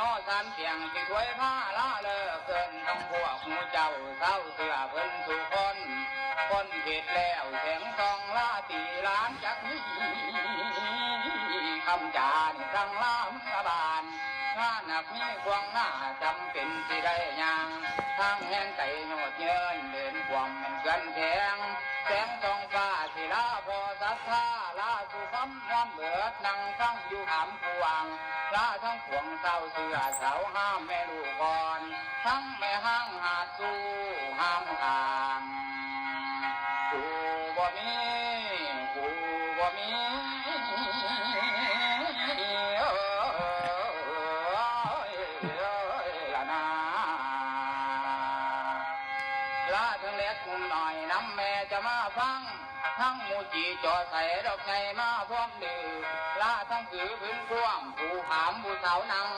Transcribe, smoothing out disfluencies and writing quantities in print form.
ย่อสันเสียงที่ถวยผ้าล่าเลิกเกินต้องพวกหูเจ้าเศร้าเสือเพิ่นสู่คนเห็ดแล้วแสงทองลาตีล้านจักนี้คำจานี่สั่งลาเมื่อบานงานหนักมีควงหน้าจำเป็นสิได้ยังทางแห่งไก่โยดเยินเดินความมันเกินแสงทองฟ้าสิลาพอสัทธาลาสุคำน้ำเบิดนั่งฟังอยู่หามพวงลาทั้งพวงเศร้าเสือเสาห้ามแม่ลูกก่อนทั้งแม่ห้างหาดสู้ห้ามทางกูบ่มีละนาลาทั้งเล็กมุมหน่อยน้ำแม่จะมาฟังทั้งมูจีจอใส่ดอกไงมาพร้อมดื้อลาทั้งคือพื้นพ่วงผู้ผามผู้สาวนัง